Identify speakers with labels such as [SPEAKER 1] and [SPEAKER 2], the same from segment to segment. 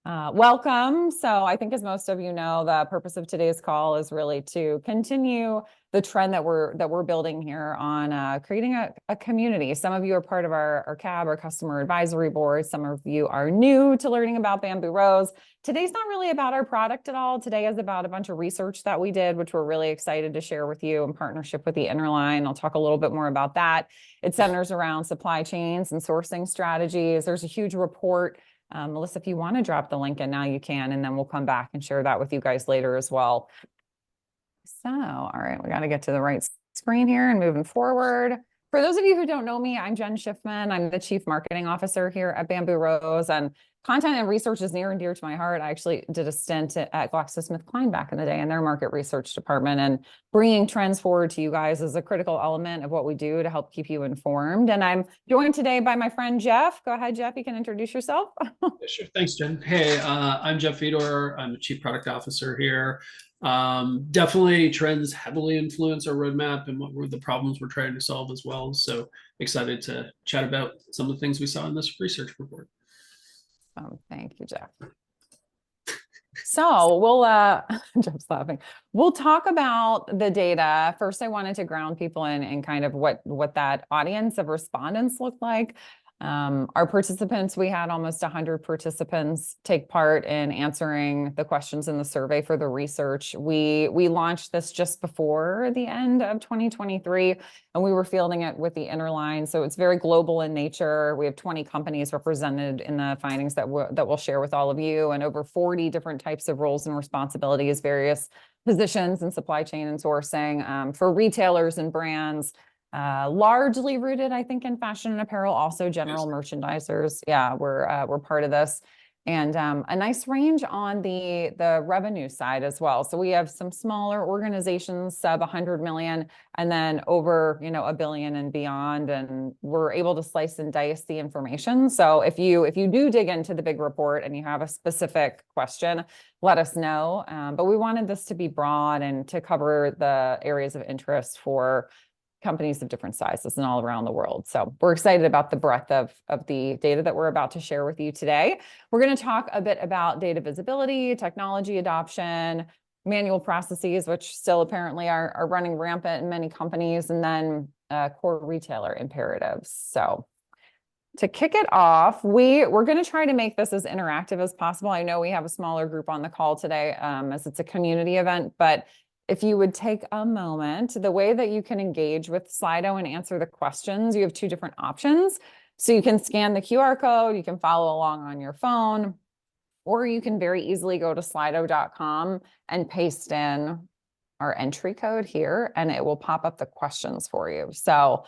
[SPEAKER 1] Welcome. So I think as most of you know, the purpose of today's call is really to continue the trend that we're building here on creating a community. Some of you are part of our CAB, our customer advisory board. Some of you are new to learning about Bamboo Rose. Today's not really about our product at all. Today is about a bunch of research that we did, which we're really excited to share with you in partnership with the Interline. I'll talk a little bit more about that. It centers around supply chains and sourcing strategies. There's a huge report. Melissa, if you want to drop the link in now, you can, and then we'll come back and share that with you guys later as well. So, all right, we got to get to the right screen here and moving forward. For those of you who don't know me, I'm Jen Schiffman. I'm the Chief Marketing Officer here at Bamboo Rose, and content and research is near and dear to my heart. I actually did a stint at GlaxoSmithKline back in the day in their market research department, and bringing trends forward to you guys is a critical element of what we do to help keep you informed. And I'm joined today by my friend Jeff. Go ahead, Jeff. You can introduce yourself.
[SPEAKER 2] Yeah, sure. Thanks, Jen. Hey, I'm Jeff Fedor. I'm the Chief Product Officer here. Definitely trends heavily influence our roadmap and what were the problems we're trying to solve as well. So excited to chat about some of the things we saw in this research report.
[SPEAKER 1] Thank you, Jeff. So we'll, Jeff's laughing. We'll talk about the data. First, I wanted to ground people in kind of what that audience of respondents looked like. Our participants, we had almost 100 participants take part in answering the questions in the survey for the research. We launched this just before the end of 2023, and we were fielding it with the Interline. So it's very global in nature. We have 20 companies represented in the findings that we'll share with all of you, and over 40 different types of roles and responsibilities, various positions in supply chain and sourcing for retailers and brands. Largely rooted, I think, in fashion and apparel, also general merchandisers. Yeah, we're part of this. And a nice range on the revenue side as well. So we have some smaller organizations, sub 100 million, and then over, $1 billion and beyond. And we're able to slice and dice the information. So if you do dig into the big report and you have a specific question, let us know. But we wanted this to be broad and to cover the areas of interest for companies of different sizes and all around the world. So we're excited about the breadth of the data that we're about to share with you today. We're going to talk a bit about data visibility, technology adoption, manual processes, which still apparently are running rampant in many companies, and then core retailer imperatives. So to kick it off, we're going to try to make this as interactive as possible. I know we have a smaller group on the call today as it's a community event, but if you would take a moment, the way that you can engage with Slido and answer the questions, you have two different options. So you can scan the QR code, you can follow along on your phone, or you can very easily go to slido.com and paste in our entry code here, and it will pop up the questions for you. So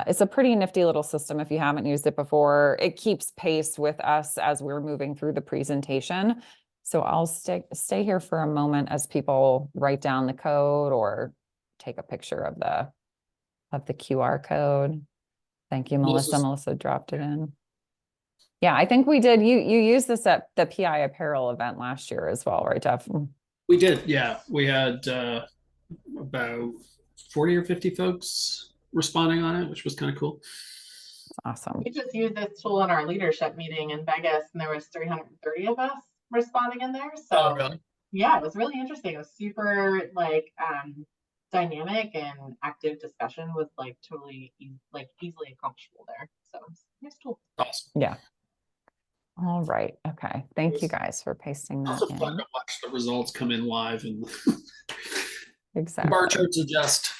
[SPEAKER 1] it's a pretty nifty little system if you haven't used it before. It keeps pace with us as we're moving through the presentation. So I'll stay here for a moment as people write down the code or take a picture of the QR code. Thank you, Melissa. Melissa dropped it in. Yeah, I think we did. You used this at the PI Apparel event last year as well, right, Jeff?
[SPEAKER 2] We did, yeah. We had about 40 or 50 folks responding on it, which was kind of cool.
[SPEAKER 1] Awesome.
[SPEAKER 3] We just used this tool in our leadership meeting in Vegas, and there was 330 of us responding in there. So
[SPEAKER 2] really?
[SPEAKER 3] Yeah, it was really interesting. It was super dynamic, and active discussion was totally easily accomplishable there. So nice tool.
[SPEAKER 2] Awesome.
[SPEAKER 1] Yeah. All right. Okay. Thank you guys for pasting that
[SPEAKER 2] also
[SPEAKER 1] in.
[SPEAKER 2] fun to watch the results come in live and
[SPEAKER 1] exactly.
[SPEAKER 2] Bar charts adjust.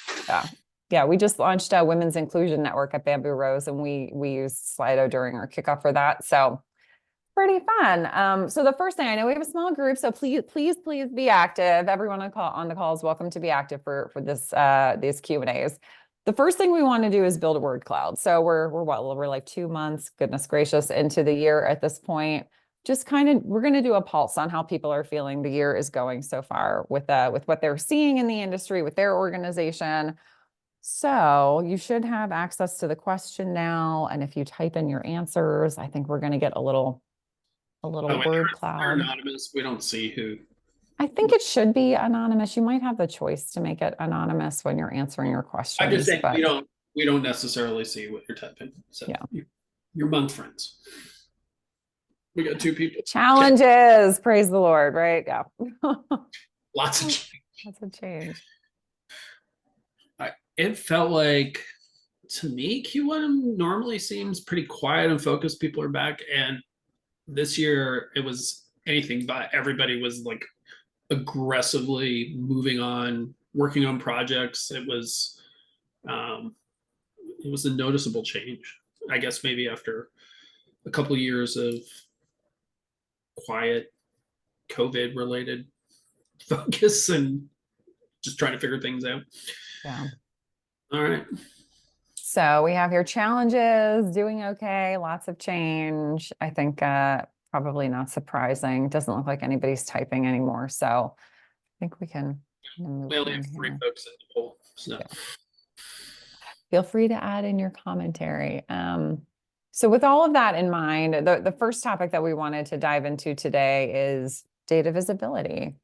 [SPEAKER 1] Yeah, we just launched a Women's Inclusion Network at Bamboo Rose, and we used Slido during our kickoff for that. So pretty fun. So the first thing, I know we have a small group, so please be active. Everyone on the call is welcome to be active for this these Q&As. The first thing we want to do is build a word cloud. So we're like 2 months, goodness gracious, into the year at this point. Just we're going to do a pulse on how people are feeling the year is going so far with what they're seeing in the industry, with their organization. So you should have access to the question now, and if you type in your answers, I think we're going to get a little word cloud.
[SPEAKER 2] They're anonymous. We don't see who.
[SPEAKER 1] I think it should be anonymous. You might have the choice to make it anonymous when you're answering your questions.
[SPEAKER 2] I'm just saying we don't necessarily see what you're typing. So yeah, you're among friends. We got 2 people.
[SPEAKER 1] Challenges, praise the Lord, right? Yeah.
[SPEAKER 2] Lots of change.
[SPEAKER 1] Lots of change.
[SPEAKER 2] It felt like, to me, Q1 normally seems pretty quiet and focused. People are back, and this year it was anything but. Everybody was like aggressively moving on, working on projects. It was a noticeable change. I guess maybe after a couple years of quiet COVID related focus and just trying to figure things out.
[SPEAKER 1] Yeah.
[SPEAKER 2] All right.
[SPEAKER 1] So we have here challenges, doing okay, lots of change. I think probably not surprising. Doesn't look like anybody's typing anymore. So I think we can move
[SPEAKER 2] We only
[SPEAKER 1] on
[SPEAKER 2] have 3
[SPEAKER 1] here.
[SPEAKER 2] folks in the poll. So
[SPEAKER 1] Yeah. Feel free to add in your commentary. So with all of that in mind, the first topic that we wanted to dive into today is data visibility.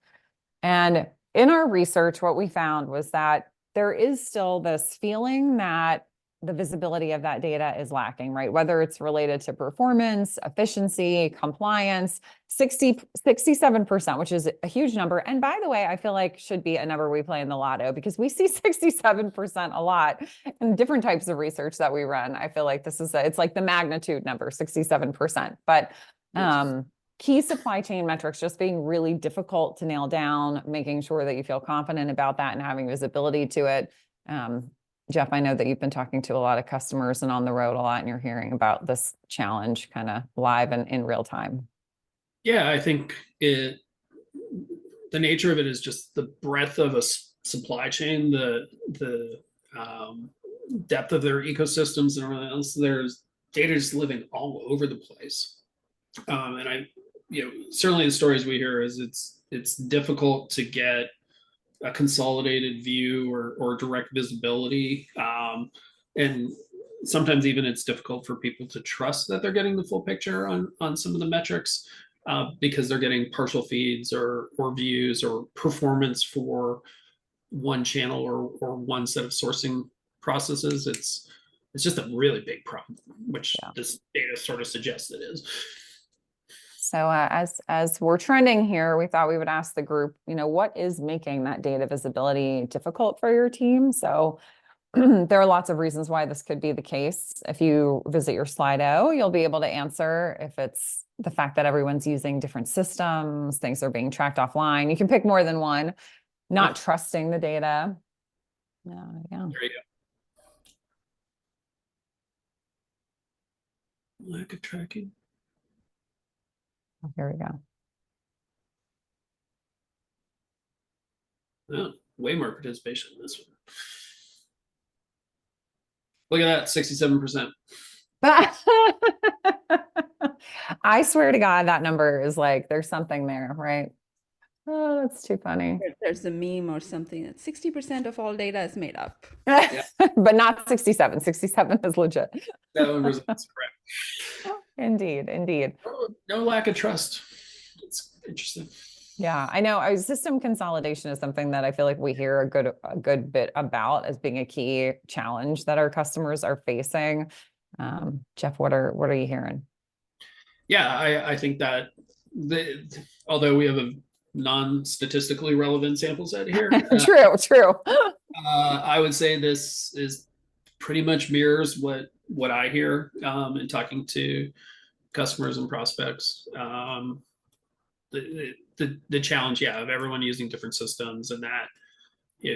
[SPEAKER 1] And in our research, what we found was that there is still this feeling that the visibility of that data is lacking, right? Whether it's related to performance, efficiency, compliance, 67%, which is a huge number. And by the way, I feel like should be a number we play in the lotto because we see 67% a lot in different types of research that we run. I feel like it's like the magnitude number, 67%. But key supply chain metrics just being really difficult to nail down, making sure that you feel confident about that and having visibility to it. Jeff, I know that you've been talking to a lot of customers and on the road a lot, and you're hearing about this challenge kind of live and in real time.
[SPEAKER 2] yeah, I think the nature of it is just the breadth of a supply chain, the depth of their ecosystems and everything else. There's data just living all over the place. And certainly the stories we hear is it's difficult to get a consolidated view or direct visibility. And sometimes even it's difficult for people to trust that they're getting the full picture on some of the metrics because they're getting partial feeds or views or performance for one channel or one set of sourcing processes. It's just a really big problem, which this data sort of suggests it is.
[SPEAKER 1] So as we're trending here, we thought we would ask the group, what is making that data visibility difficult for your team? So there are lots of reasons why this could be the case. If you visit your Slido, you'll be able to answer if it's the fact that everyone's using different systems, things are being tracked offline. You can pick more than one, not trusting the data. Yeah.
[SPEAKER 2] There you go. Lack of tracking.
[SPEAKER 1] Here we go.
[SPEAKER 2] Oh, way more participation in this one. Look at that, 67%.
[SPEAKER 1] I swear to God, that number is like, there's something there, right? Oh, that's too funny.
[SPEAKER 4] There's a meme or something that 60% of all data is made up.
[SPEAKER 1] But not 67. 67 is legit.
[SPEAKER 2] That one was correct.
[SPEAKER 1] Indeed.
[SPEAKER 2] No lack of trust. It's interesting.
[SPEAKER 1] Yeah, I know. System consolidation is something that I feel like we hear a good bit about as being a key challenge that our customers are facing. Jeff, what are you hearing?
[SPEAKER 2] Yeah, I think that although we have a non-statistically relevant sample set here,
[SPEAKER 1] true.
[SPEAKER 2] I would say this is pretty much mirrors what I hear in talking to customers and prospects. The challenge, of everyone using different systems, and that,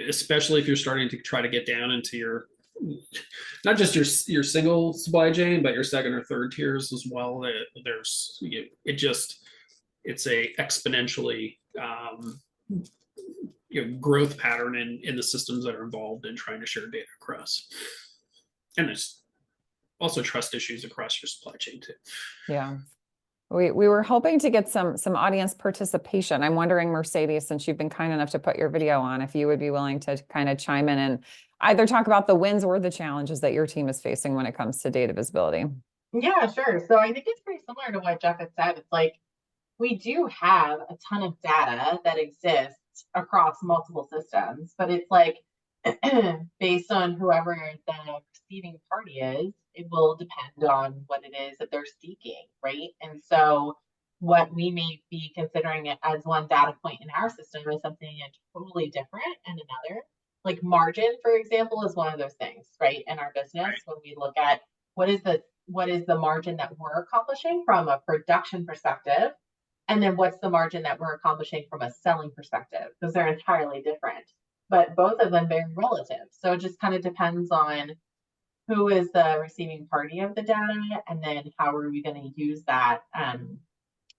[SPEAKER 2] especially if you're starting to try to get down into your not just your single supply chain, but your second or third tiers as well. There's it's a exponentially growth pattern in the systems that are involved in trying to share data across, and there's also trust issues across your supply chain too.
[SPEAKER 1] Yeah. We were hoping to get some audience participation. I'm wondering, Mercedes, since you've been kind enough to put your video on, if you would be willing to kind of chime in and either talk about the wins or the challenges that your team is facing when it comes to data visibility.
[SPEAKER 3] Yeah, sure. So I think it's pretty similar to what Jeff had said. It's like we do have a ton of data that exists across multiple systems, but it's like based on whoever the receiving party is, it will depend on what it is that they're seeking, right? And so what we may be considering it as one data point in our system is something totally different in another. Like margin, for example, is one of those things, right? In our business, when we look at what is the margin that we're accomplishing from a production perspective, and then what's the margin that we're accomplishing from a selling perspective, because they're entirely different, but both of them very relative. So it just kind of depends on who is the receiving party of the data, and then how are we going to use that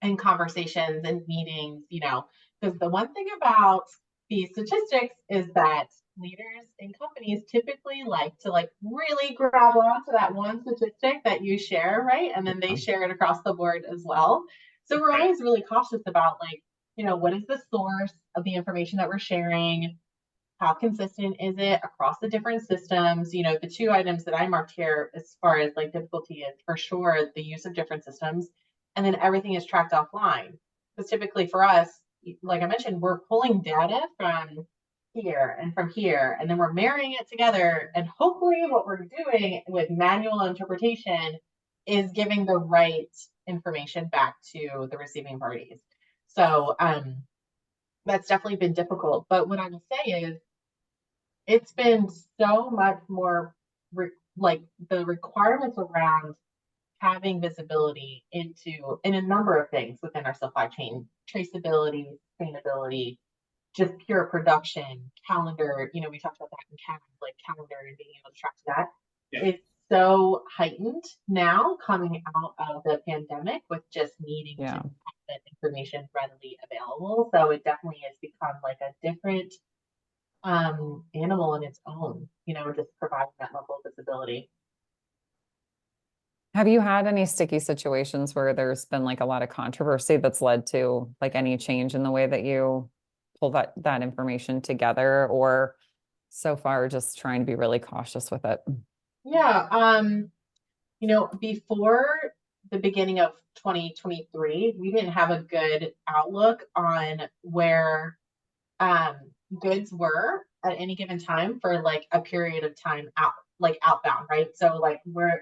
[SPEAKER 3] in conversations and meetings, because the one thing about these statistics is that leaders in companies typically like to really grab onto that one statistic that you share, right? And then they share it across the board as well. So we're always really cautious about what is the source of the information that we're sharing? How consistent is it across the different systems? The two items that I marked here as far as difficulty is for sure the use of different systems, and then everything is tracked offline. Because typically for us, like I mentioned, we're pulling data from here and from here, and then we're marrying it together. And hopefully what we're doing with manual interpretation is giving the right information back to the receiving parties. So that's definitely been difficult. But what I will say is, it's been so much more the requirements around having visibility in a number of things within our supply chain, traceability, sustainability, just pure production, calendar, we talked about that in calendar and being able to track that. Yeah. It's so heightened now coming out of the pandemic with just needing to have that information readily available. So it definitely has become a different animal in its own, just providing that level of visibility.
[SPEAKER 1] Have you had any sticky situations where there's been a lot of controversy that's led to any change in the way that you pull that information together, or so far just trying to be really cautious with it?
[SPEAKER 3] Yeah. Before the beginning of 2023, we didn't have a good outlook on where goods were at any given time for a period of time outbound, right? So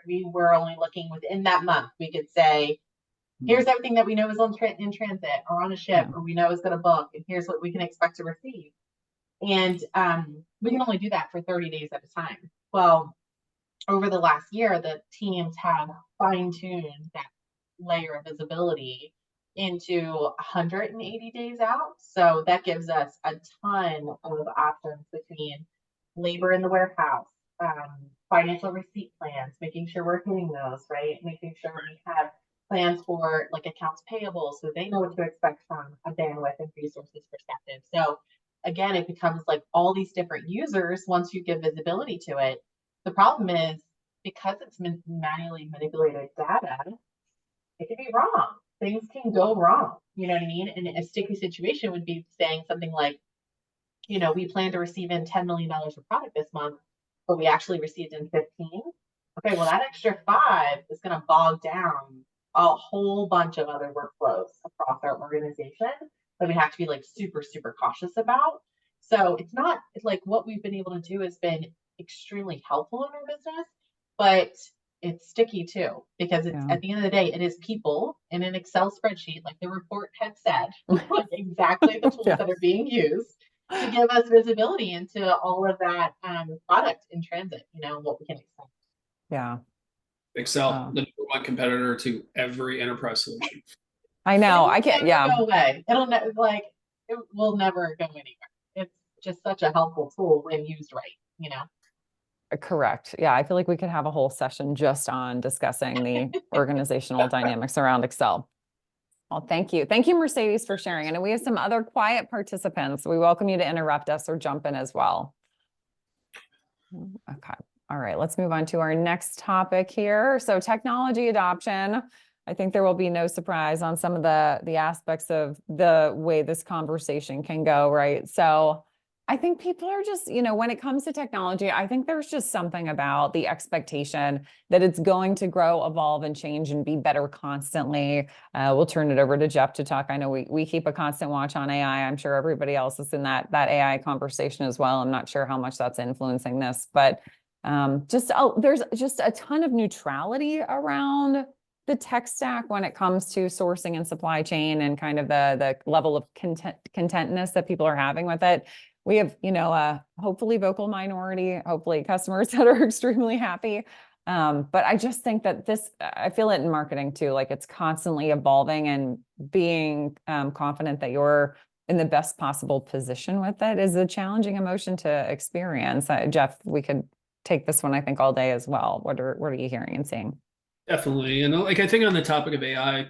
[SPEAKER 3] we were only looking within that month. We could say, here's everything that we know is in transit or on a ship, or we know is going to book, and here's what we can expect to receive. And we can only do that for 30 days at a time. Well, over the last year, the teams have fine-tuned that layer of visibility into 180 days out. So that gives us a ton of options between labor in the warehouse, financial receipt plans, making sure we're hitting those, right? Making sure we have plans for accounts payable, so they know what to expect from a bandwidth and resources perspective. So again, it becomes all these different users once you give visibility to it. The problem is, because it's manually manipulated data, it can be wrong. Things can go wrong. You know what I mean? And a sticky situation would be saying something like, we plan to receive in $10 million of product this month, but we actually received in 15. Okay, well, that extra 5 is going to bog down a whole bunch of other workflows across our organization that we have to be super, super cautious about. So it's what we've been able to do has been extremely helpful in our business, but it's sticky too, because it's at the end of the day, it is people in an Excel spreadsheet, like the report had said, exactly the tools that are being used to give us visibility into all of that product in transit, what we can expect.
[SPEAKER 1] Yeah.
[SPEAKER 2] Excel, the number one competitor to every enterprise solution.
[SPEAKER 1] I know. I can't. Yeah.
[SPEAKER 3] Go away. It will never go anywhere. It's just such a helpful tool when used right,
[SPEAKER 1] Correct. Yeah. I feel like we could have a whole session just on discussing the organizational dynamics around Excel. Well, thank you. Thank you, Mercedes, for sharing. And we have some other quiet participants. We welcome you to interrupt us or jump in as well. Okay. All right. Let's move on to our next topic here. So technology adoption. I think there will be no surprise on some of the aspects of the way this conversation can go, right? So I think people are just, when it comes to technology, I think there's just something about the expectation that it's going to grow, evolve, and change and be better constantly. We'll turn it over to Jeff to talk. I know we keep a constant watch on AI. I'm sure everybody else is in that AI conversation as well. I'm not sure how much that's influencing this, but there's just a ton of neutrality around the tech stack when it comes to sourcing and supply chain and kind of the level of contentness that people are having with it. We have, hopefully vocal minority, hopefully customers that are extremely happy. But I just think that I feel it in marketing too, like it's constantly evolving, and being confident that you're in the best possible position with it is a challenging emotion to experience. Jeff, we could take this one, I think, all day as well. What are you hearing and seeing?
[SPEAKER 2] Definitely. And like, I think on the topic of AI,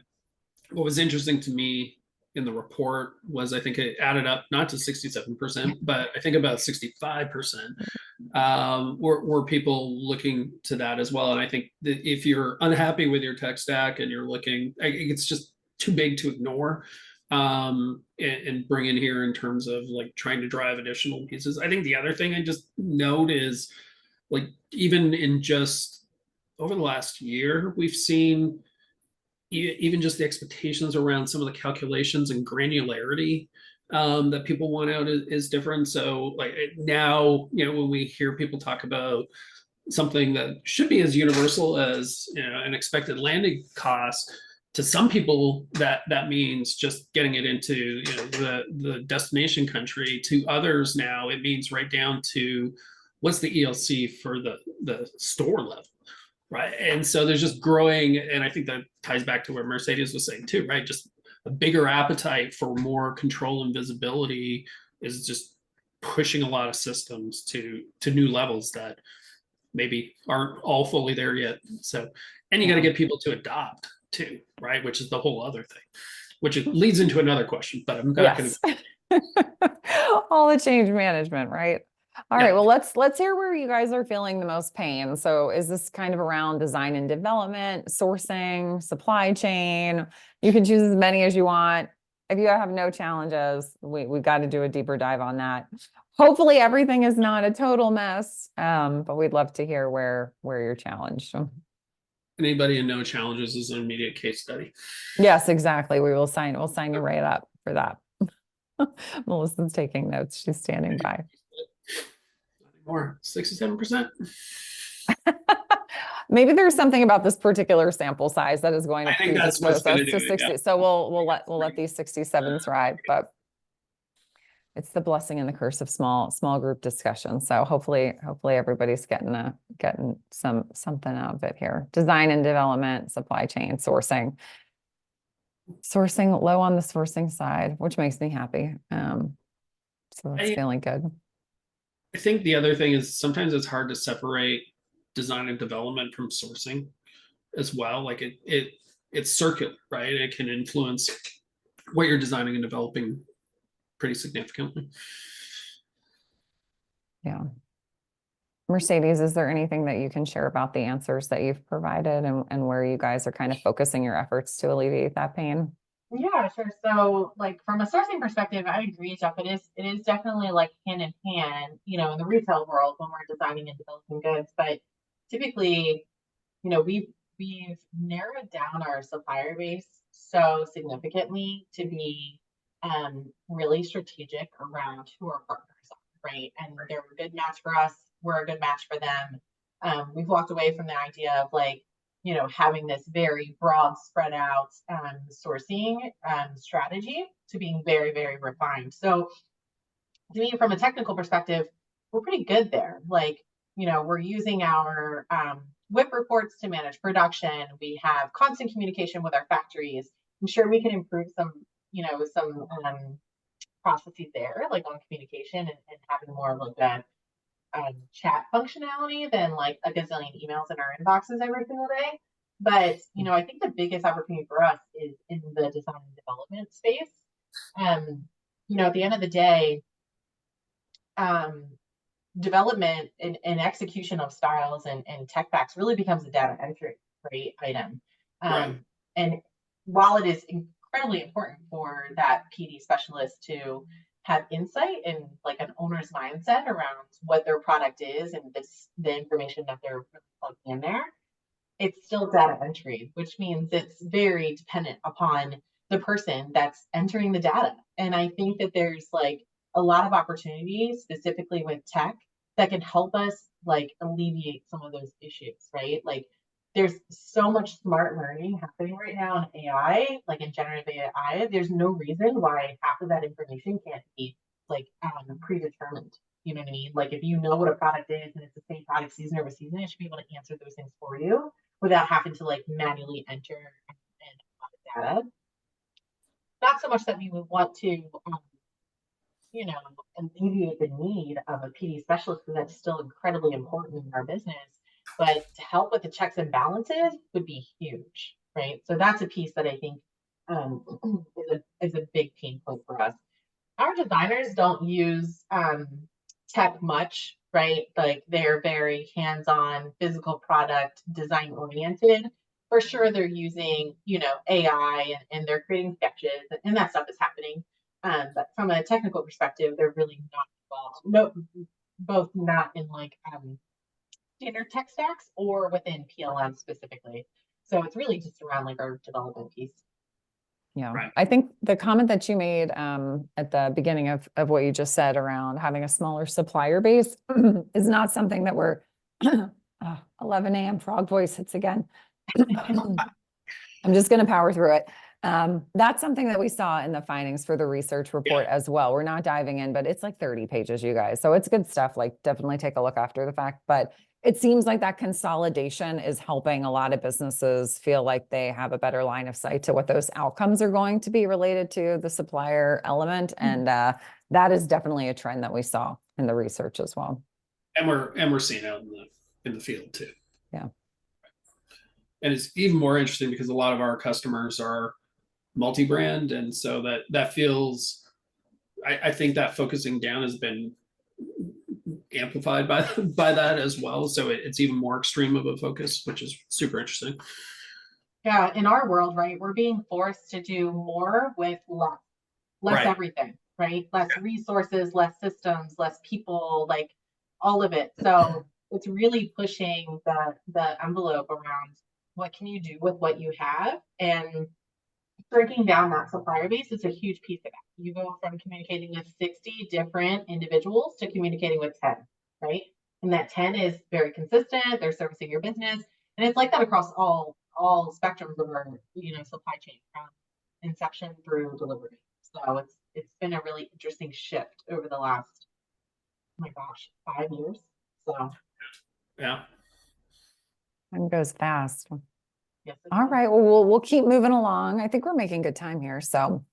[SPEAKER 2] what was interesting to me in the report was, I think it added up not to 67%, but I think about 65% were people looking to that as well. And I think that if you're unhappy with your tech stack and you're looking, it's just too big to ignore and bring in here in terms of like trying to drive additional pieces. I think the other thing I just note is, like, even in just over the last year, we've seen even just the expectations around some of the calculations and granularity that people want out is different. So like now, when we hear people talk about something that should be as universal as, an expected landing cost, to some people that means just getting it into the destination country. To others now it means right down to what's the ELC for the store level. Right. And so there's just growing, and I think that ties back to what Mercedes was saying too, right? Just a bigger appetite for more control and visibility is just pushing a lot of systems to new levels that maybe aren't all fully there yet. So, and you got to get people to adopt too, right? Which is the whole other thing, which leads into another question, but I'm not going
[SPEAKER 1] to all the change management, right? All right, well, let's hear where you guys are feeling the most pain. So is this kind of around design and development, sourcing, supply chain? You can choose as many as you want. If you have no challenges, we got to do a deeper dive on that. Hopefully everything is not a total mess, but we'd love to hear where you're challenged.
[SPEAKER 2] Anybody in no challenges is an immediate case study.
[SPEAKER 1] Yes, exactly. We'll sign you right up for that. Melissa's taking notes. She's standing by.
[SPEAKER 2] More 67%.
[SPEAKER 1] Maybe there's something about this particular sample size that is going to predispose us to 60.
[SPEAKER 2] Yeah.
[SPEAKER 1] So we'll let these 67s ride, but it's the blessing and the curse of small group discussion. So hopefully everybody's getting something out of it here. Design and development, supply chain, sourcing low on the sourcing side, which makes me happy. So that's feeling good.
[SPEAKER 2] I think the other thing is sometimes it's hard to separate design and development from sourcing as well. Like it's circular, right? It can influence what you're designing and developing pretty significantly.
[SPEAKER 1] Yeah. Mercedes, is there anything that you can share about the answers that you've provided and where you guys are kind of focusing your efforts to alleviate that pain?
[SPEAKER 3] Yeah, sure. So like from a sourcing perspective, I agree, Jeff. It is definitely like hand in hand, in the retail world when we're designing and developing goods. But typically, we've narrowed down our supplier base so significantly to be really strategic around who our partners are, right? And they're a good match for us. We're a good match for them. We've walked away from the idea of like, having this very broad spread out sourcing strategy to being very, very refined. So to me, from a technical perspective, we're pretty good there. Like, we're using our WIP reports to manage production. We have constant communication with our factories. I'm sure we can improve some processes there, like on communication and having more of like that chat functionality than like a gazillion emails in our inboxes every single day. But, I think the biggest opportunity for us is in the design and development space. At the end of the day, development and execution of styles and tech packs really becomes a data entry item.
[SPEAKER 2] Right.
[SPEAKER 3] And while it is incredibly important for that PD specialist to have insight and like an owner's mindset around what their product is and the information that they're plugging in there, it's still data entry, which means it's very dependent upon the person that's entering the data. And I think that there's like a lot of opportunities specifically with tech that can help us like alleviate some of those issues, right? Like there's so much smart learning happening right now in AI, like in generative AI. There's no reason why half of that information can't be like predetermined. You know what I mean? Like if you know what a product is and it's the same product season over season, it should be able to answer those things for you without having to like manually enter and data. Not so much that we would want to, you know, alleviate the need of a PD specialist, because that's still incredibly important in our business. But to help with the checks and balances would be huge, right? So that's a piece that I think is a big pain point for us. Our designers don't use tech much, right? Like they're very hands-on, physical product design oriented. For sure, they're using, you know, AI and they're creating sketches and that stuff is happening. But from a technical perspective, they're really not involved. No, both not in like standard tech stacks or within PLM specifically. So it's really just around like our development piece.
[SPEAKER 1] Yeah,
[SPEAKER 2] Right.
[SPEAKER 1] I think the comment that you made at the beginning of what you just said around having a smaller supplier base is not something that we're 11 a.m. frog voice hits again. I'm just going to power through it. That's something that we saw in the findings for the research report as well. We're not diving in, but it's like 30 pages, you guys. So it's good stuff. Like definitely take a look after the fact. But it seems like that consolidation is helping a lot of businesses feel like they have a better line of sight to what those outcomes are going to be related to the supplier element. And that is definitely a trend that we saw in the research as well.
[SPEAKER 2] And we're seeing it out in the field too.
[SPEAKER 1] Yeah.
[SPEAKER 2] And it's even more interesting because a lot of our customers are multi-brand, and so that feels, I think that focusing down has been amplified by that as well. So it's even more extreme of a focus, which is super interesting.
[SPEAKER 3] Yeah, in our world, right, we're being forced to do more with less
[SPEAKER 2] Right.
[SPEAKER 3] everything, right? Less resources, less systems, less people, like all of it. So it's really pushing the envelope around what can you do with what you have, and breaking down that supplier base is a huge piece of that. You go from communicating with 60 different individuals to communicating with 10, right? And that 10 is very consistent. They're servicing your business. And it's like that across all spectrums of our, you know, supply chain from inception through delivery. So it's been a really interesting shift over the last, oh my gosh, 5 years. So
[SPEAKER 2] Yeah.
[SPEAKER 1] Time goes fast.
[SPEAKER 3] yes.
[SPEAKER 1] All right. Well, we'll keep moving along. I think we're making good time here. So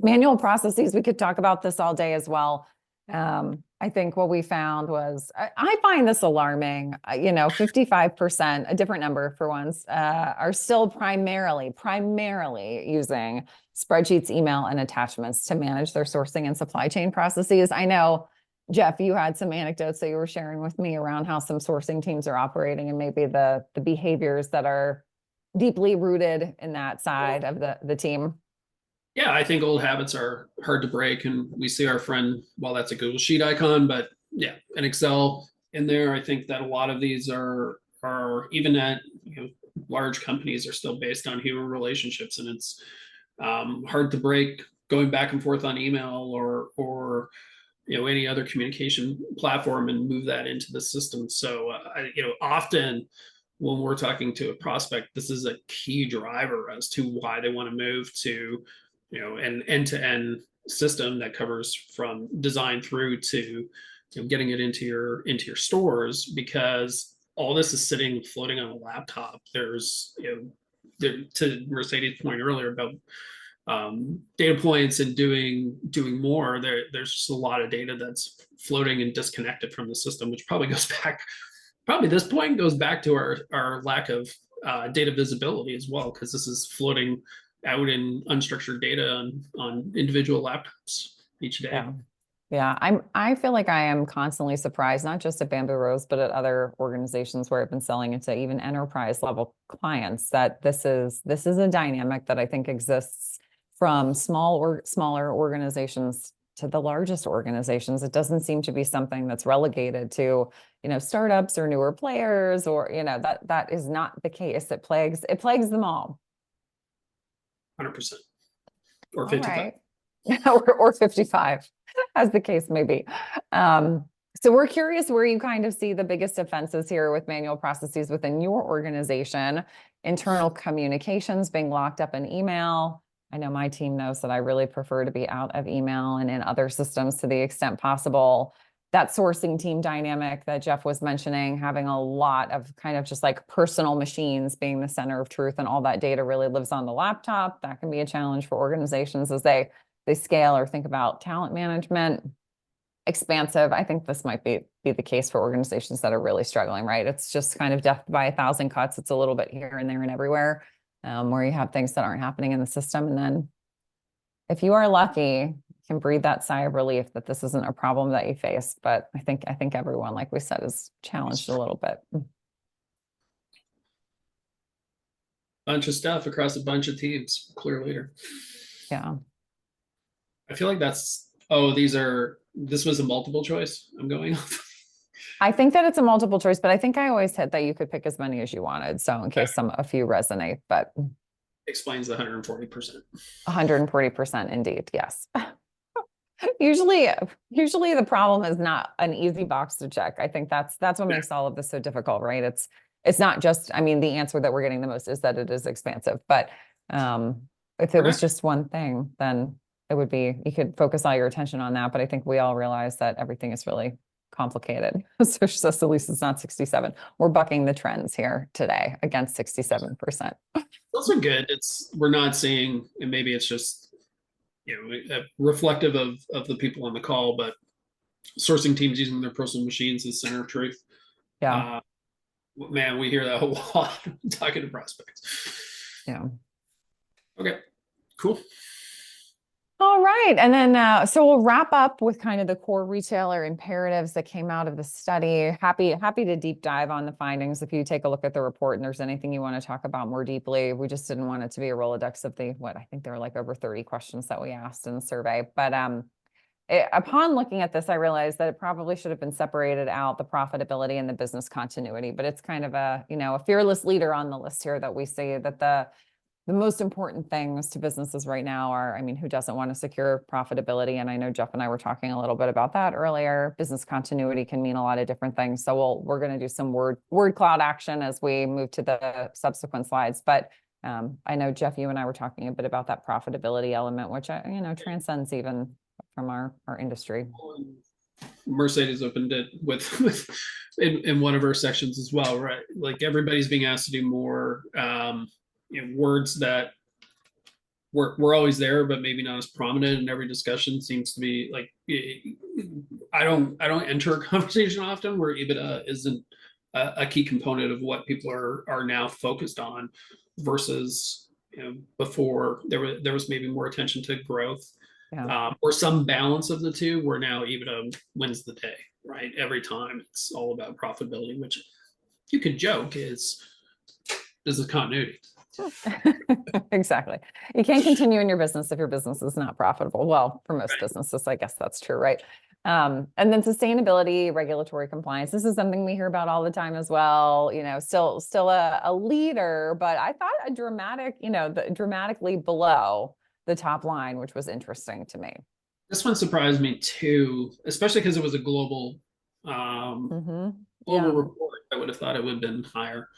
[SPEAKER 1] manual processes, we could talk about this all day as well. I think what we found was, I find this alarming, 55%, a different number for once, are still primarily using spreadsheets, email, and attachments to manage their sourcing and supply chain processes. I know, Jeff, you had some anecdotes that you were sharing with me around how some sourcing teams are operating and maybe the behaviors that are deeply rooted in that side of the team.
[SPEAKER 2] Yeah, I think old habits are hard to break, and we see our friend, well, that's a Google Sheet icon, but yeah, an Excel in there. I think that a lot of these are even at large companies are still based on human relationships, and it's hard to break going back and forth on email or any other communication platform and move that into the system. So often when we're talking to a prospect, this is a key driver as to why they want to move to an end-to-end system that covers from design through to getting it into your stores, because all this is floating on a laptop. There's to Mercedes' point earlier about data points and doing more, there's just a lot of data that's floating and disconnected from the system, which probably this point goes back to our lack of data visibility as well, because this is floating out in unstructured data on individual laptops each day.
[SPEAKER 1] Yeah, I feel like I am constantly surprised, not just at Bamboo Rose, but at other organizations where I've been selling it to even enterprise level clients, that this is a dynamic that I think exists from smaller organizations to the largest organizations. It doesn't seem to be something that's relegated to, startups or newer players, or, that is not the case. It plagues them all.
[SPEAKER 2] 100%. Or 55.
[SPEAKER 1] Right. or 55, as the case may be. So we're curious where you kind of see the biggest offenses here with manual processes within your organization, internal communications being locked up in email. I know my team knows that I really prefer to be out of email and in other systems to the extent possible. That sourcing team dynamic that Jeff was mentioning, having a lot of kind of just like personal machines being the center of truth, and all that data really lives on the laptop. That can be a challenge for organizations as they scale or think about talent management. Expansive. I think this might be the case for organizations that are really struggling, right? It's just kind of death by 1,000 cuts. It's a little bit here and there and everywhere, where you have things that aren't happening in the system. And then if you are lucky, you can breathe that sigh of relief that this isn't a problem that you face. But I think everyone, like we said, is challenged a little bit.
[SPEAKER 2] Bunch of stuff across a bunch of teams, clear leader.
[SPEAKER 1] Yeah.
[SPEAKER 2] I feel like this was a multiple choice I'm going off.
[SPEAKER 1] I think that it's a multiple choice, but I think I always hit that you could pick as many as you wanted. So in case a few resonate, but
[SPEAKER 2] Explains the 140%.
[SPEAKER 1] 140% indeed. Yes. Usually the problem is not an easy box to check. I think that's what makes all of this so difficult, right? It's not just, I mean, the answer that we're getting the most is that it is expansive, but if it was just one thing, then it would be, you could focus all your attention on that. But I think we all realize that everything is really complicated. So she says, at least it's not 67. We're bucking the trends here today against 67%.
[SPEAKER 2] Those are good. We're not seeing, and maybe it's just, reflective of the people on the call, but sourcing teams using their personal machines as center of truth.
[SPEAKER 1] Yeah.
[SPEAKER 2] Man, we hear that a lot talking to prospects.
[SPEAKER 1] Yeah.
[SPEAKER 2] Okay, cool.
[SPEAKER 1] All right. And then, so we'll wrap up with kind of the core retailer imperatives that came out of the study. Happy to deep dive on the findings. If you take a look at the report and there's anything you want to talk about more deeply, we just didn't want it to be a Rolodex of I think there were like over 30 questions that we asked in the survey. But upon looking at this, I realized that it probably should have been separated out, the profitability and the business continuity, but it's kind of a fearless leader on the list here that we say that the most important things to businesses right now are, I mean, who doesn't want to secure profitability? And I know Jeff and I were talking a little bit about that earlier. Business continuity can mean a lot of different things. So we're going to do some word cloud action as we move to the subsequent slides. But I know, Jeff, you and I were talking a bit about that profitability element, which, transcends even from our industry.
[SPEAKER 2] Mercedes opened it with in one of our sections as well, right? Like everybody's being asked to do more, words that were always there, but maybe not as prominent in every discussion. Seems to be like, I don't enter a conversation often where EBITDA isn't a key component of what people are now focused on, versus before there was maybe more attention to growth.
[SPEAKER 1] Yeah.
[SPEAKER 2] Or some balance of the two, where now EBITDA wins the day, right? Every time it's all about profitability, which you could joke is business continuity.
[SPEAKER 1] Exactly. You can't continue in your business if your business is not profitable. Well, for most businesses, I guess that's true, right? And then sustainability, regulatory compliance. This is something we hear about all the time as well. Still a leader, but I thought a dramatically below the top line, which was interesting to me.
[SPEAKER 2] This one surprised me too, especially because it was a global report. I would have thought it would have been higher.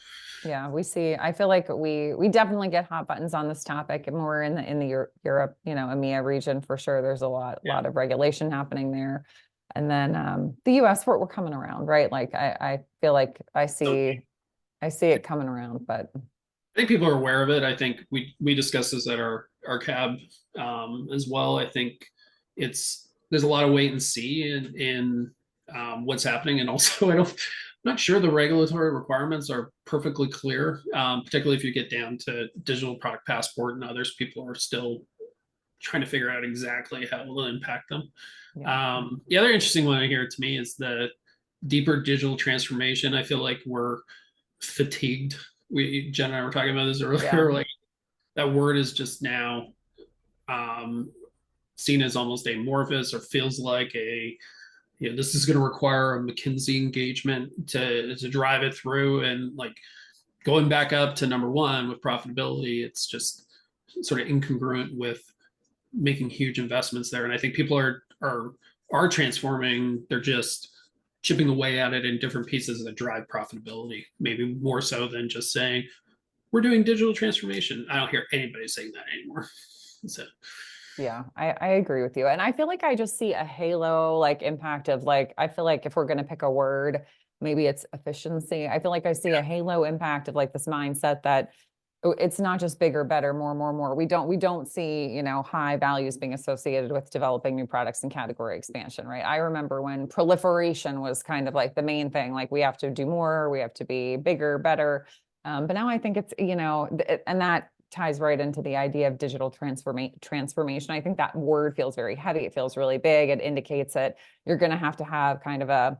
[SPEAKER 1] Yeah, I feel like we definitely get hot buttons on this topic, and more in the Europe, EMEA region for sure. There's a lot of regulation happening there. And then the US, we're coming around, right? Like I feel like I see it coming around, but
[SPEAKER 2] I think people are aware of it. I think we discussed this at our cab as well. I think there's a lot of wait and see in what's happening, and also I'm not sure the regulatory requirements are perfectly clear, particularly if you get down to digital product passport and others. People are still trying to figure out exactly how it will impact them. Yeah. The other interesting one here to me is the deeper digital transformation. I feel like we're fatigued. Jen and I were talking about this earlier. Like that word is just now seen as almost amorphous, or feels like this is going to require a McKinsey engagement to drive it through. And like going back up to number one with profitability, it's just sort of incongruent with making huge investments there. And I think people are transforming. They're just chipping away at it in different pieces that drive profitability, maybe more so than just saying, we're doing digital transformation. I don't hear anybody saying that anymore. So
[SPEAKER 1] Yeah, I agree with you. And I feel like I just see a halo like impact of like, I feel like if we're going to pick a word, maybe it's efficiency. I feel like I see a halo impact of like this mindset that it's not just bigger, better, more. We don't see, you know, high values being associated with developing new products and category expansion, right? I remember when proliferation was kind of like the main thing, like we have to do more, we have to be bigger, better. But now I think it's, you know, and that ties right into the idea of digital transformation. I think that word feels very heavy. It feels really big. It indicates that you're going to have kind of a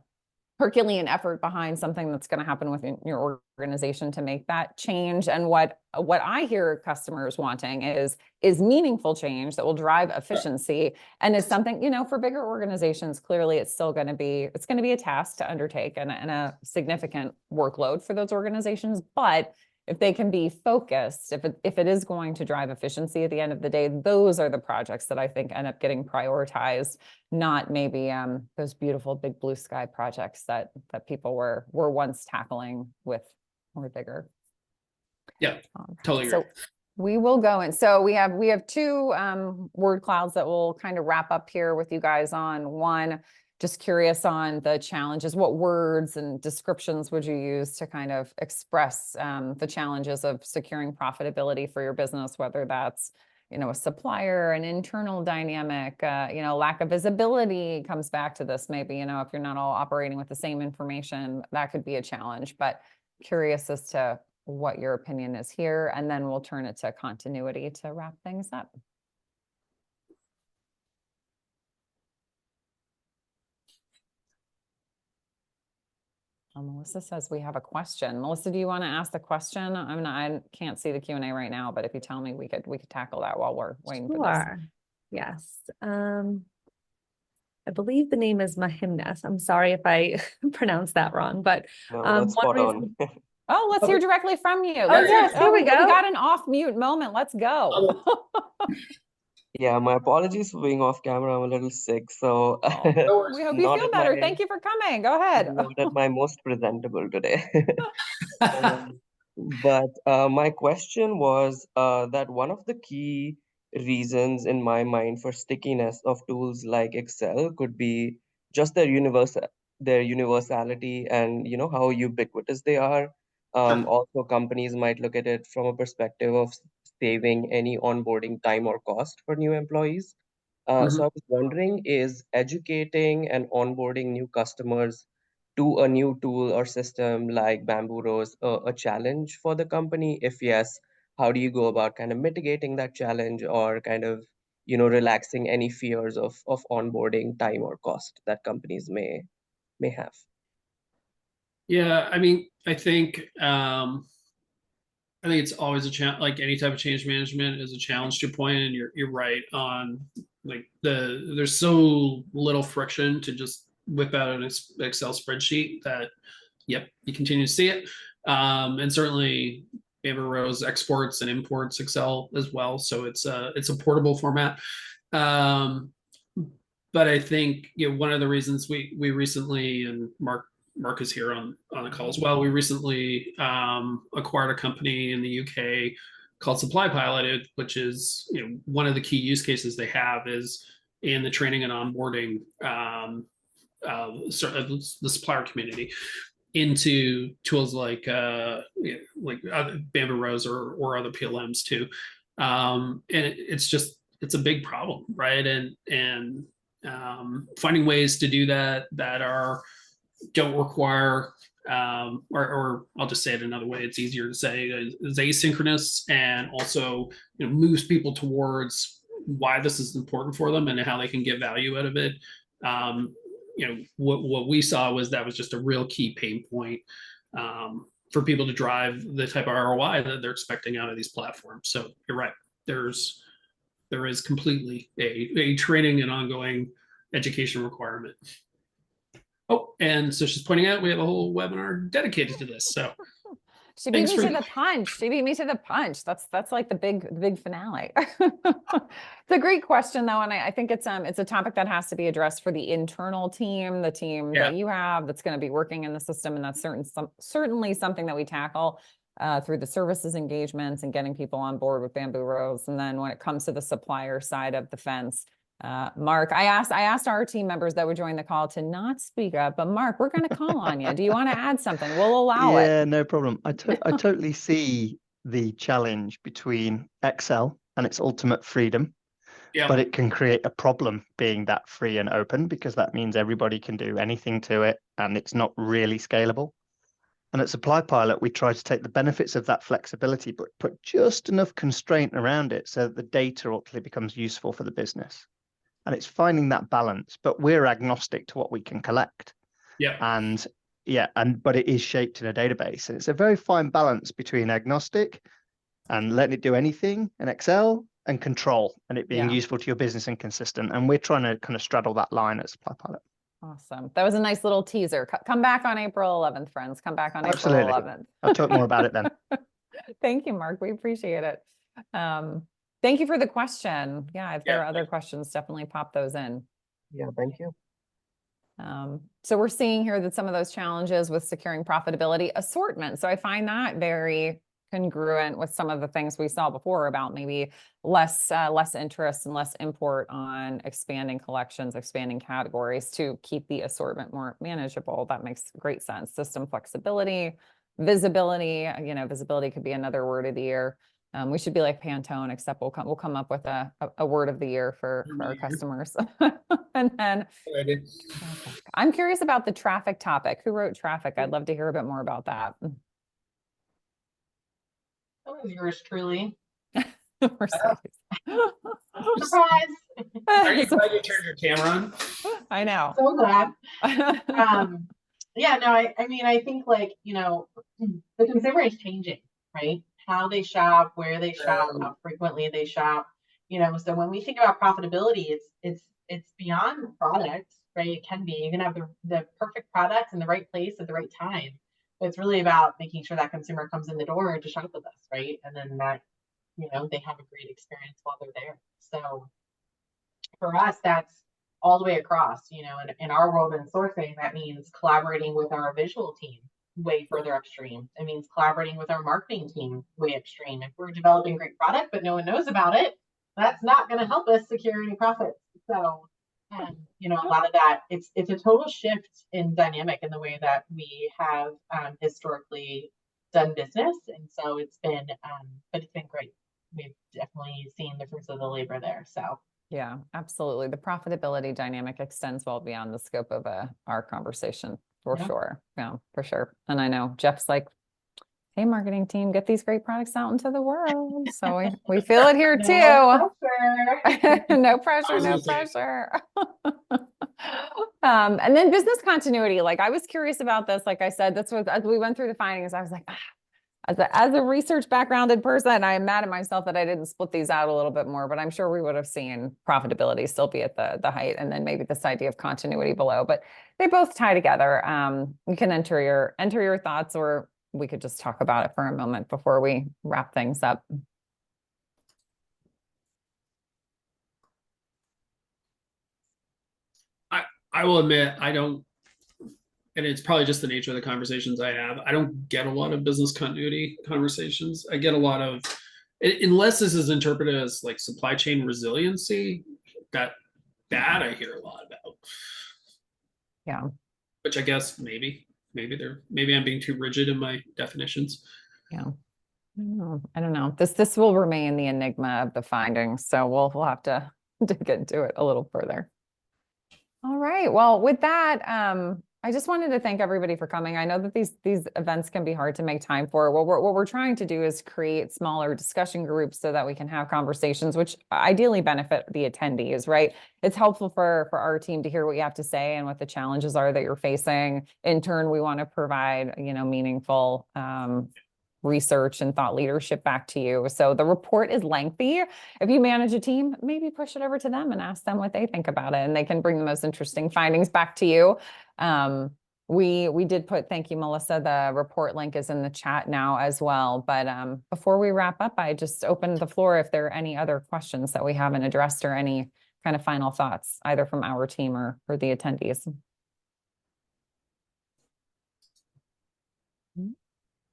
[SPEAKER 1] Herculean effort behind something that's going to happen within your organization to make that change. And what I hear customers wanting is meaningful change that will drive efficiency and is something, you know, for bigger organizations, clearly it's going to be a task to undertake and a significant workload for those organizations. But if they can be focused, if it is going to drive efficiency at the end of the day, those are the projects that I think end up getting prioritized, not maybe those beautiful big blue sky projects that people were once tackling with more vigor.
[SPEAKER 2] yeah, totally agree.
[SPEAKER 1] So we will go in. So we have two word clouds that we'll kind of wrap up here with you guys on. One, just curious on the challenges. What words and descriptions would you use to kind of express the challenges of securing profitability for your business, whether that's, you know, a supplier, an internal dynamic, you know, lack of visibility comes back to this. Maybe, you know, if you're not all operating with the same information, that could be a challenge. But curious as to what your opinion is here, and then we'll turn it to continuity to wrap things up. Melissa says we have a question. Melissa, do you want to ask the question? I can't see the Q&A right now, but if you tell me, we could tackle that while we're waiting for this.
[SPEAKER 5] Yes. I believe the name is Mahimnes. I'm sorry if I pronounced that wrong, but
[SPEAKER 6] No, that's
[SPEAKER 5] one
[SPEAKER 6] spot
[SPEAKER 5] reason.
[SPEAKER 6] on.
[SPEAKER 1] Oh, let's hear directly from you.
[SPEAKER 5] Oh, yes, here we go.
[SPEAKER 1] We got an off mute moment. Let's go.
[SPEAKER 6] Yeah, my apologies for being off camera. I'm a little sick, so
[SPEAKER 1] We hope you feel better. Thank you for coming. Go ahead.
[SPEAKER 6] not at my most presentable today. But my question was that one of the key reasons in my mind for stickiness of tools like Excel could be just their universality and you know how ubiquitous they are. Also, companies might look at it from a perspective of saving any onboarding time or cost for new employees. So I was wondering, is educating and onboarding new customers to a new tool or system like Bamboo Rose a challenge for the company? If yes, how do you go about kind of mitigating that challenge or kind of, you know, relaxing any fears of onboarding time or cost that companies may have?
[SPEAKER 2] Yeah, I think it's always a challenge. Like any type of change management is a challenge to your point, and you're right on. Like there's so little friction to just whip out an Excel spreadsheet that, yep, you continue to see it. And certainly Amber Rose exports and imports Excel as well, so it's a portable format. But I think, you know, one of the reasons we recently, and Mark is here on the call as well. We recently acquired a company in the UK called Supply Pilot, which is, you know, one of the key use cases they have is in the training and onboarding the supplier community into tools like Bamboo Rose or other PLMs too. And it's a big problem, right? And finding ways to do that don't require or I'll just say it another way, it's easier to say, is asynchronous, and also, you know, moves people towards why this is important for them and how they can get value out of it. You know, what we saw was that was just a real key pain point for people to drive the type of ROI that they're expecting out of these platforms. So you're right, there is completely a training and ongoing education requirement. Oh, and so she's pointing out we have a whole webinar dedicated to this. So
[SPEAKER 1] She beat
[SPEAKER 2] Thanks
[SPEAKER 1] me
[SPEAKER 2] for
[SPEAKER 1] to the punch. She beat me to the punch. That's like the big finale. It's a great question though, and I think it's a topic that has to be addressed for the internal team, the team
[SPEAKER 2] Yeah.
[SPEAKER 1] that you have that's going to be working in the system, and that's certainly something that we tackle through the services engagements and getting people on board with Bamboo Rose. And then when it comes to the supplier side of the fence, Mark, I asked our team members that would join the call to not speak up, but Mark, we're going to call on you. Do you want to add something? We'll allow it.
[SPEAKER 7] Yeah, no problem. I totally see the challenge between Excel and its ultimate freedom,
[SPEAKER 2] Yeah.
[SPEAKER 7] but it can create a problem being that free and open, because that means everybody can do anything to it and it's not really scalable. And at Supply Pilot, we try to take the benefits of that flexibility, but put just enough constraint around it so that the data ultimately becomes useful for the business. And it's finding that balance, but we're agnostic to what we can collect.
[SPEAKER 2] Yeah.
[SPEAKER 7] And but it is shaped in a database. And it's a very fine balance between agnostic and letting it do anything in Excel and control and it being
[SPEAKER 1] Yeah.
[SPEAKER 7] useful to your business and consistent. And we're trying to kind of straddle that line at Supply Pilot.
[SPEAKER 1] Awesome. That was a nice little teaser. Come back on April 11th, friends. Come back on
[SPEAKER 7] Absolutely.
[SPEAKER 1] April 11th.
[SPEAKER 7] I'll talk more about it then.
[SPEAKER 1] Thank you, Mark. We appreciate it. Thank you for the question. Yeah, if there are other questions, definitely pop those in.
[SPEAKER 6] Yeah, thank you.
[SPEAKER 1] So we're seeing here that some of those challenges with securing profitability, assortment. So I find that very congruent with some of the things we saw before about maybe less interest and less import on expanding collections, expanding categories to keep the assortment more manageable. That makes great sense. System flexibility, visibility, visibility could be another word of the year. We should be like Pantone, except we'll come up with a word of the year for our customers. And then I'm curious about the traffic topic. Who wrote traffic? I'd love to hear a bit more about that.
[SPEAKER 3] That was yours truly.
[SPEAKER 1] Mercedes.
[SPEAKER 3] Surprise!
[SPEAKER 2] Are you glad you turned your camera on?
[SPEAKER 1] I know.
[SPEAKER 3] So glad. Yeah, no, I mean, I think like, the consumer is changing, right? How they shop, where they shop, how frequently they shop, so when we think about profitability, it's beyond product, right? It can be, you can have the perfect product in the right place at the right time. But it's really about making sure that consumer comes in the door to shop with us, right? And then that, they have a great experience while they're there. So for us, that's all the way across, in our world in sourcing, that means collaborating with our visual team way further upstream. It means collaborating with our marketing team way upstream. If we're developing great product, but no one knows about it, that's not going to help us secure any profits. So, a lot of that, it's a total shift in dynamic in the way that we have historically done business. And so it's been, but it's been great. We've definitely seen the fruits of the labor there. So.
[SPEAKER 1] Yeah, absolutely. The profitability dynamic extends well beyond the scope of our conversation, for sure. Yeah, for sure. And I know Jeff's like, hey, marketing team, get these great products out into the world. So we feel it here too. No pressure, no pressure. And then business continuity. Like I was curious about this. Like I said, that's what, as we went through the findings, I was like, as a research backgrounded person, I'm mad at myself that I didn't split these out a little bit more, but I'm sure we would have seen profitability still be at the height, and then maybe this idea of continuity below, but they both tie together. You can enter your thoughts, or we could just talk about it for a moment before we wrap things up.
[SPEAKER 2] I will admit, I don't, and it's probably just the nature of the conversations I have. I don't get a lot of business continuity conversations. I get a lot of, unless this is interpreted as like supply chain resiliency, that I hear a lot about.
[SPEAKER 1] Yeah.
[SPEAKER 2] Which I guess maybe I'm being too rigid in my definitions.
[SPEAKER 1] Yeah. I don't know. This will remain the enigma of the findings. So we'll have to dig into it a little further. All right. Well, with that, I just wanted to thank everybody for coming. I know that these events can be hard to make time for. What we're trying to do is create smaller discussion groups so that we can have conversations, which ideally benefit the attendees, right? It's helpful for our team to hear what you have to say and what the challenges are that you're facing. In turn, we want to provide, meaningful research and thought leadership back to you. So the report is lengthy. If you manage a team, maybe push it over to them and ask them what they think about it, and they can bring the most interesting findings back to you. we did put, thank you, Melissa, the report link is in the chat now as well. But before we wrap up, I just opened the floor if there are any other questions that we haven't addressed or any kind of final thoughts, either from our team or for the attendees.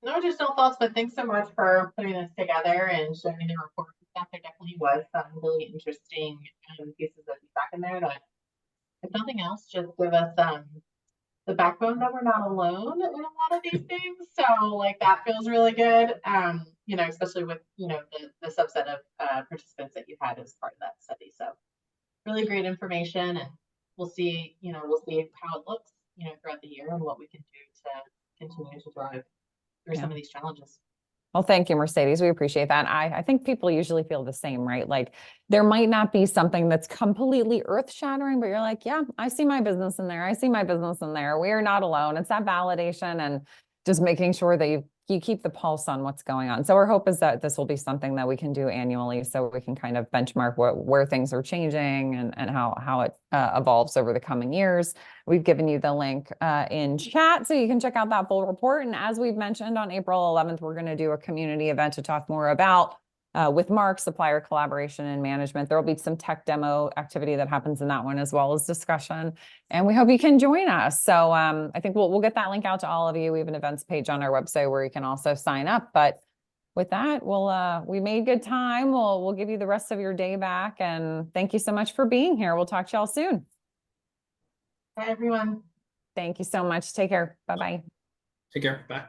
[SPEAKER 3] No, just no thoughts, but thanks so much for putting this together and showing me the report and stuff. There definitely was some really interesting pieces of feedback in there that, if nothing else, just give us the backbone that we're not alone in a lot of these things. So like that feels really good. You know, especially with, you know, the subset of participants that you had as part of that study. So really great information, and we'll see how it looks, you know, throughout the year and what we can do to continue to drive through some of these challenges.
[SPEAKER 1] Well, thank you, Mercedes. We appreciate that. I think people usually feel the same, right? Like there might not be something that's completely earth shattering, but you're like, yeah, I see my business in there. I see my business in there. We are not alone. It's that validation and just making sure that you keep the pulse on what's going on. So our hope is that this will be something that we can do annually so we can kind of benchmark where things are changing and how it evolves over the coming years. We've given you the link in chat so you can check out that full report. And as we've mentioned, on April 11th, we're going to do a community event to talk more about with Mark, supplier collaboration and management. There will be some tech demo activity that happens in that one, as well as discussion. And we hope you can join us. So I think we'll get that link out to all of you. We have an events page on our website where you can also sign up. But with that, we made good time. We'll give you the rest of your day back. And thank you so much for being here. We'll talk to y'all soon.
[SPEAKER 3] Bye, everyone.
[SPEAKER 1] Thank you so much. Take care. Bye-bye.
[SPEAKER 2] Take care. Bye.